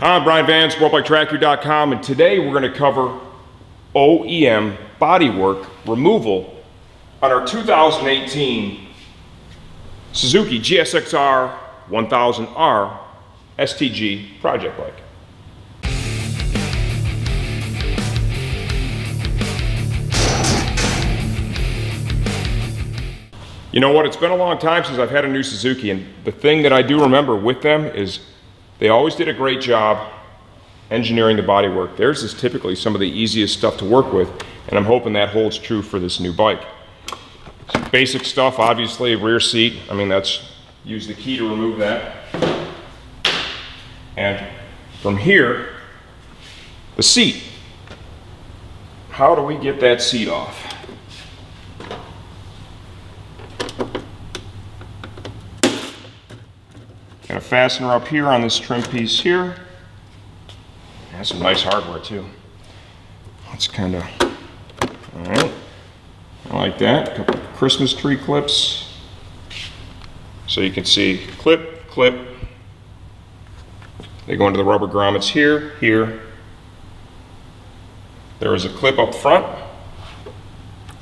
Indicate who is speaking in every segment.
Speaker 1: Hi, I'm Brian Van, SportbikeTracker.com, and today we're going to cover OEM bodywork removal on our 2018 Suzuki GSX-R1000 STG project bike. You know what, it's been a long time since I've had a new Suzuki, and the thing that I do remember with them is they always did a great job engineering the bodywork. Theirs is typically some of the easiest stuff to work with, and I'm hoping that holds true for this new bike. Some basic stuff, obviously, rear seat. I mean, use the key to remove that. And from here, the seat. How do we get that seat off? Got a fastener up here on this trim piece here. Has some nice hardware too. That's kind of, all right. I like that. A couple of Christmas tree clips. So you can see clip, clip. They go into the rubber grommets here, here. There is a clip up front.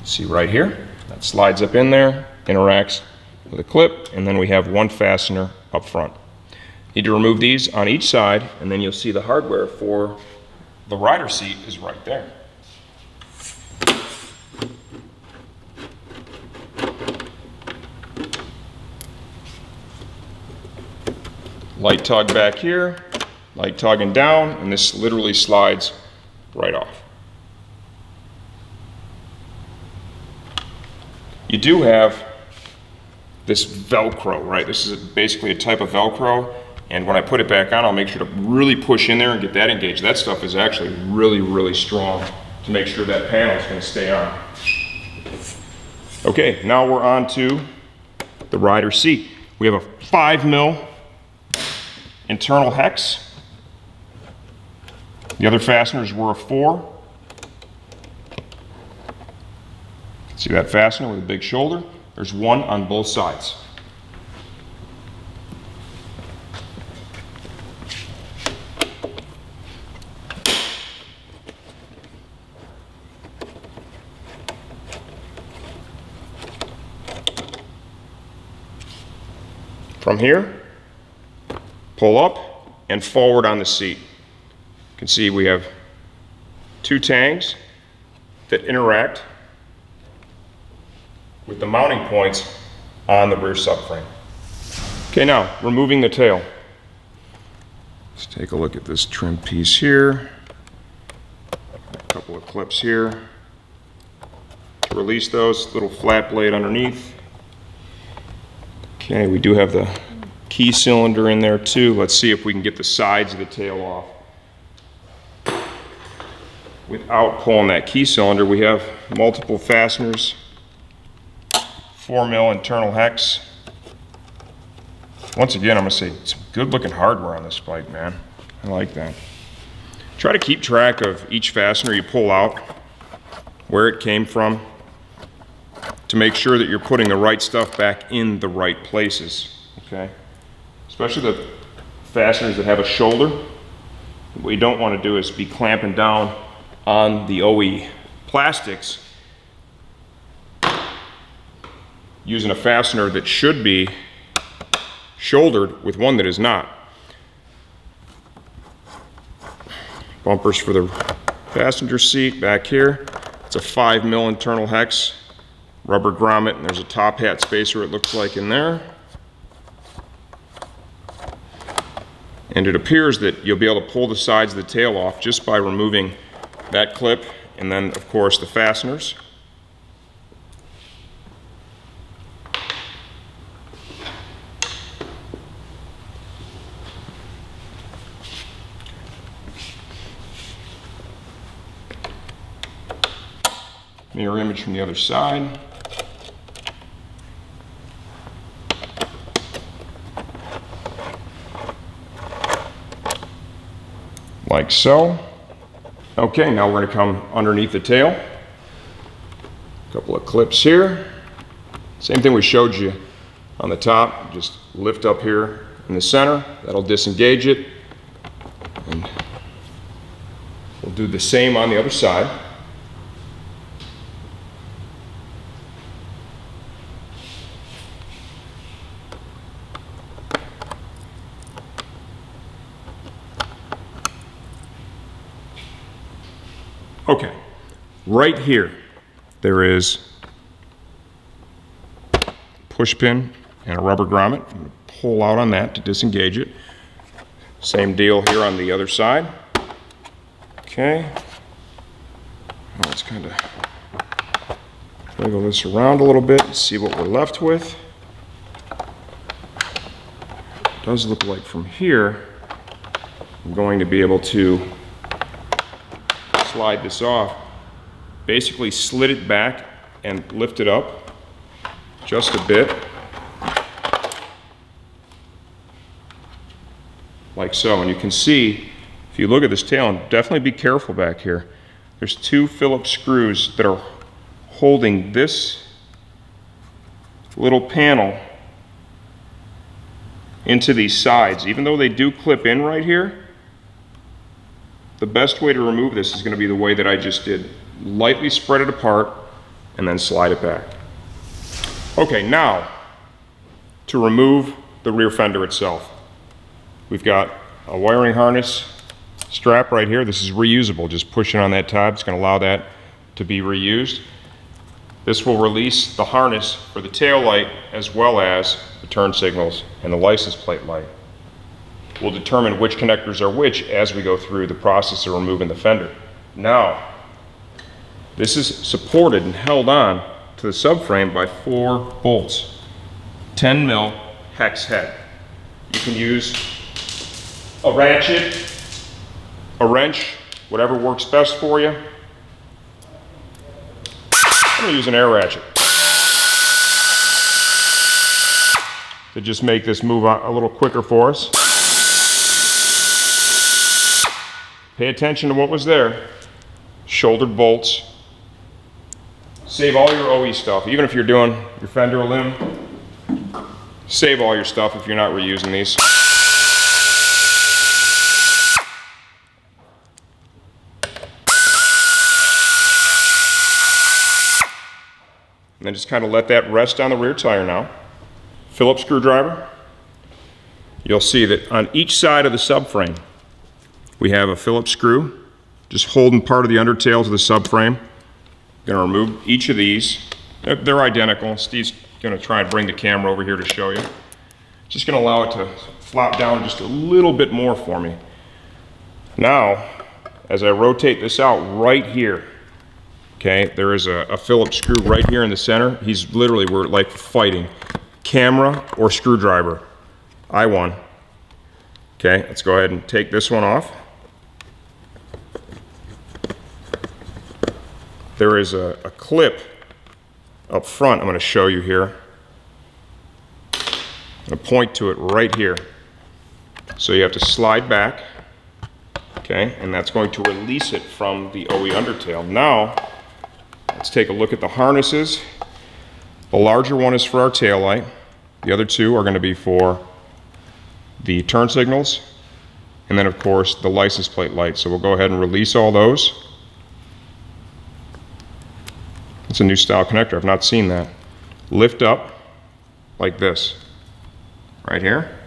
Speaker 1: See right here. That slides up in there, interacts with a clip, and then we have one fastener up front. Need to remove these on each side, and then you'll see the hardware for the rider seat is right there. Light tug back here, light tugging down, and this literally slides right off. You do have this Velcro, right? This is basically a type of Velcro, and when I put it back on, I'll make sure to really push in there and get that engaged. That stuff is actually really, really strong to make sure that panel is going to stay on. Okay, now we're on to the rider seat. We have a 5mm internal hex. The other fasteners were a 4. See that fastener with a big shoulder? There's one on both sides. From here, pull up and forward on the seat. You can see we have 2 tangs that interact with the mounting points on the rear subframe. Okay, now removing the tail. Let's take a look at this trim piece here. A couple of clips here. To release those, little flat blade underneath. Okay, we do have the key cylinder in there too. Let's see if we can get the sides of the tail off without pulling that key cylinder. We have multiple fasteners. 4mm internal hex. Once again, I'm going to say some good looking hardware on this bike, man. I like that. Try to keep track of each fastener you pull out, where it came from, to make sure that you're putting the right stuff back in the right places, okay? Especially the fasteners that have a shoulder. What you don't want to do is be clamping down on the OE plastics using a fastener that should be shouldered with one that is not. Bumpers for the passenger seat back here. It's a 5mm internal hex, rubber grommet, and there's a top hat spacer it looks like in there. And it appears that you'll be able to pull the sides of the tail off just by removing that clip, and then of course the fasteners. Mirror image from the other side. Like so. Okay, now we're going to come underneath the tail. A couple of clips here. Same thing we showed you on the top. Just lift up here in the center. That'll disengage it. And we'll do the same on the other side. Okay, right here, there is a push pin and a rubber grommet. I'm going to pull out on that to disengage it. Same deal here on the other side. Okay. Now let's kind of wiggle this around a little bit and see what we're left with. It does look like from here, I'm going to be able to slide this off, basically slid it back and lift it up just a bit, like so. And you can see, if you look at this tail, and definitely be careful back here, there's 2 Phillips screws that are holding this little panel into these sides. Even though they do clip in right here, the best way to remove this is going to be the way that I just did. Lightly spread it apart and then slide it back. Okay, now to remove the rear fender itself. We've got a wiring harness strap right here. This is reusable. Just pushing on that tab, it's going to allow that to be reused. This will release the harness for the tail light as well as the turn signals and the license plate light. We'll determine which connectors are which as we go through the process of removing the fender. Now, this is supported and held on to the subframe by 4 bolts, 10 mil hex head. You can use a ratchet, a wrench, whatever works best for you. I'm going to use an air ratchet to just make this move a little quicker for us. Pay attention to what was there. Shouldered bolts. Save all your OE stuff. Even if you're doing your fender limb, save all your stuff if you're not reusing these. And then just kind of let that rest on the rear tire now. Phillips screwdriver. You'll see that on each side of the subframe, we have a Phillips screw, just holding part of the undertail to the subframe. Going to remove each of these. They're identical. Steve's going to try and bring the camera over here to show you. Just going to allow it to flop down just a little bit more for me. Now, as I rotate this out right here, okay, there is a Phillips screw right here in the center. He's literally, we're like fighting. Camera or screwdriver? I won. Okay, let's go ahead and take this one off. There is a clip up front I'm going to show you here. I'm going to point to it right here. So you have to slide back, okay, and that's going to release it from the OE undertail. Now, let's take a look at the harnesses. The larger one is for our tail light. The other 2 are going to be for the turn signals, and then of course the license plate light. So we'll go ahead and release all those. It's a new style connector, I've not seen that. Lift up like this, right here,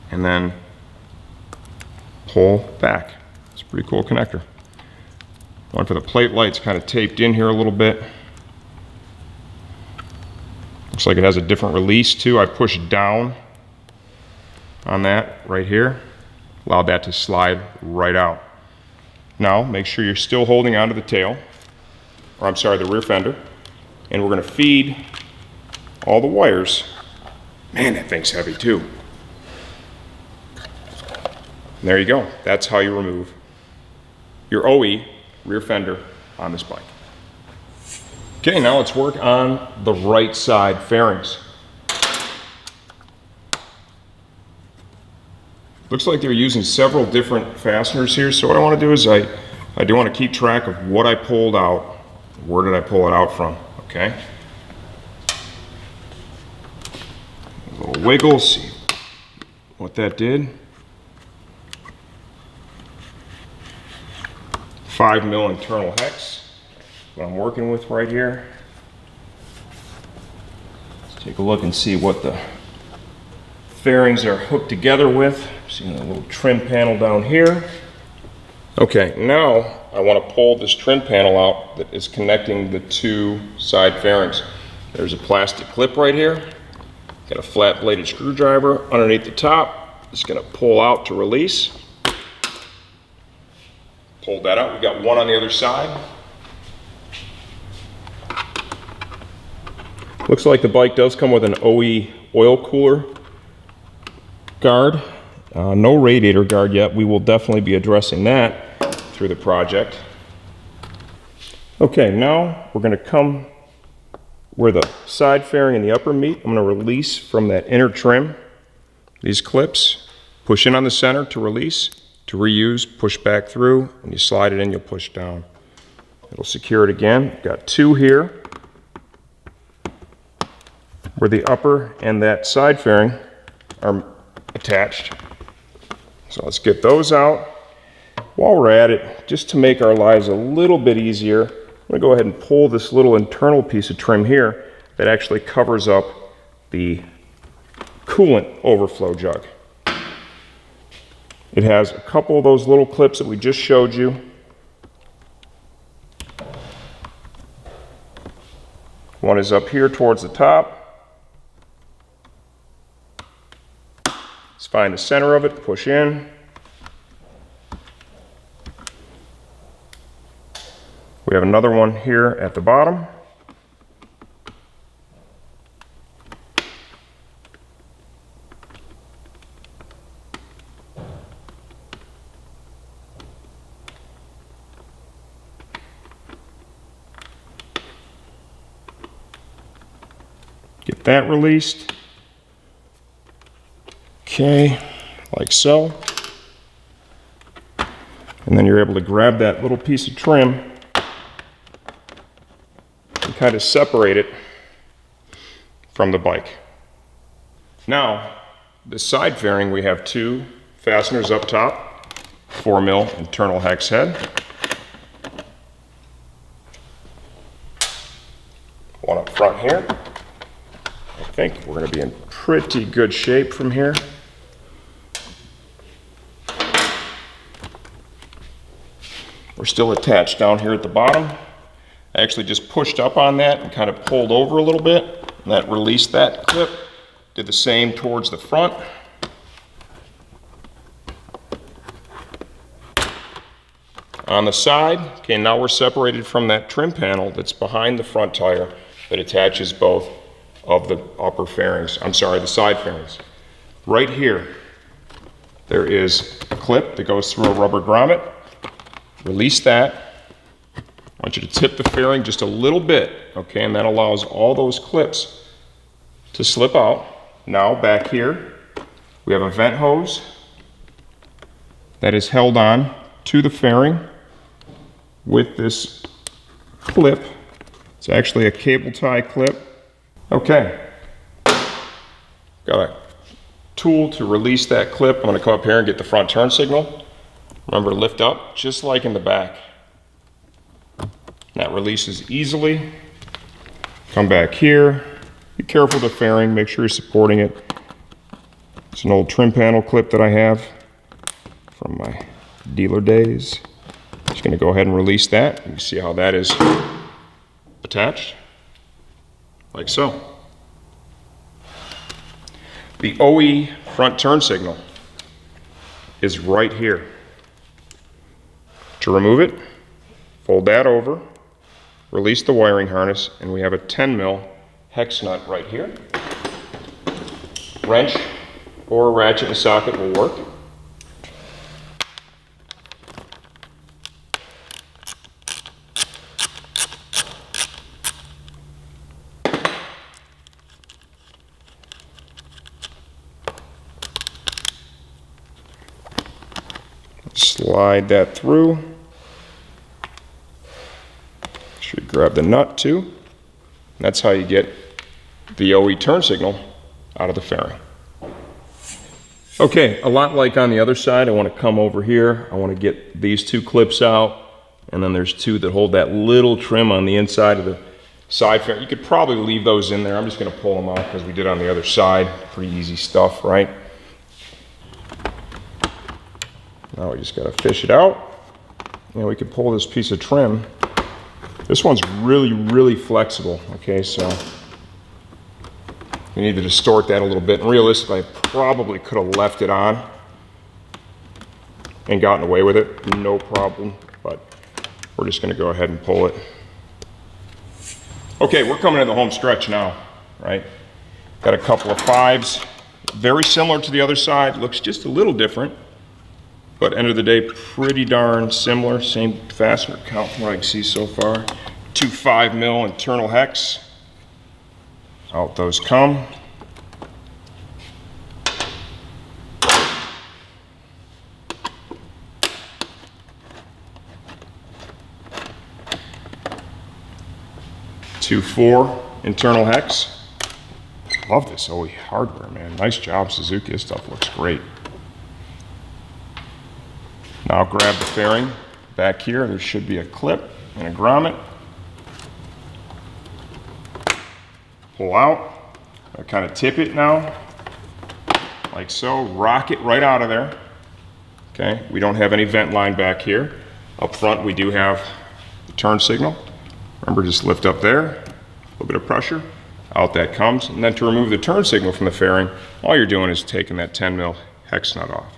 Speaker 1: and then pull back. It's a pretty cool connector. One for the plate light's kind of taped in here a little bit. Looks like it has a different release too. I pushed down on that right here, allowed that to slide right out. Now make sure you're still holding onto the tail, or I'm sorry, the rear fender, and we're going to feed all the wires. Man, that thing's heavy too. And there you go. That's how you remove your OE rear fender on this bike. Okay, now let's work on the right side fairings. Looks like they're using several different fasteners here, so what I want to do is I do want to keep track of what I pulled out. Where did I pull it out from? Okay. A little wiggle, see what that did. 5mm internal hex, what I'm working with right here. Let's take a look and see what the fairings are hooked together with. Seeing a little trim panel down here. Okay, now I want to pull this trim panel out that is connecting the two side fairings. There's a plastic clip right here. Got a flat bladed screwdriver underneath the top. It's going to pull out to release. Pulled that out. We got one on the other side. Looks like the bike does come with an OE oil cooler guard. No radiator guard yet. We will definitely be addressing that through the project. Okay, now we're going to come where the side fairing and the upper meet. I'm going to release from that inner trim these clips. Push in on the center to release, to reuse, push back through. When you slide it in, you'll push down. It'll secure it again. Got two here where the upper and that side fairing are attached. So let's get those out. While we're at it, just to make our lives a little bit easier, I'm going to go ahead and pull this little internal piece of trim here that actually covers up the coolant overflow jug. It has a couple of those little clips that we just showed you. One is up here towards the top. Let's find the center of it, push in. We have another one here at the bottom. Get that released. Okay, like so. And then you're able to grab that little piece of trim and kind of separate it from the bike. Now, the side fairing, we have two fasteners up top, 4mm internal hex head. One up front here. I think we're going to be in pretty good shape from here. We're still attached down here at the bottom. I actually just pushed up on that and kind of pulled over a little bit, and that released that clip. Did the same towards the front. On the side, okay, now we're separated from that trim panel that's behind the front tire that attaches both of the upper fairings, the side fairings. Right here, there is a clip that goes through a rubber grommet. Release that. I want you to tip the fairing just a little bit, okay, and that allows all those clips to slip out. Now back here, we have a vent hose that is held on to the fairing with this clip. It's actually a cable tie clip. Okay, got a tool to release that clip. I'm going to come up here and get the front turn signal. Remember, lift up just like in the back. That releases easily. Come back here. Be careful of the fairing, make sure you're supporting it. It's an old trim panel clip that I have from my dealer days. Just going to go ahead and release that. You can see how that is attached, like so. The OE front turn signal is right here. To remove it, fold that over, release the wiring harness, and we have a 10mm hex nut right here. Wrench or a ratchet and socket will work. Slide that through. Should grab the nut too. And that's how you get the OE turn signal out of the fairing. Okay, a lot like on the other side, I want to come over here. I want to get these two clips out. and then there's two that hold that little trim on the inside of the side fairing. You could probably leave those in there. I'm just gonna pull them out because we did on the other side. Pretty easy stuff, right? Now we just gotta fish it out. And we could pull this piece of trim. This one's really, really flexible, okay? So we need to distort that a little bit. And realistically, I probably could have left it on and gotten away with it, no problem. But we're just gonna go ahead and pull it. Okay, we're coming to the home stretch now, right? Got a couple of 5s, very similar to the other side, looks just a little different, but end of the day, pretty darn similar. Same fastener count from what I can see so far. 2 5mm internal hex. Out those come. Two 4 internal hex. Love this OE hardware, man. Nice job, Suzuki. This stuff looks great. Now grab the fairing back here. There should be a clip and a grommet. Pull out. I kind of tip it now, like so. Rock it right out of there. Okay, we don't have any vent line back here. Up front, we do have the turn signal. Remember, just lift up there, a little bit of pressure, out that comes. And then to remove the turn signal from the fairing, all you're doing is taking that 10mm hex nut off.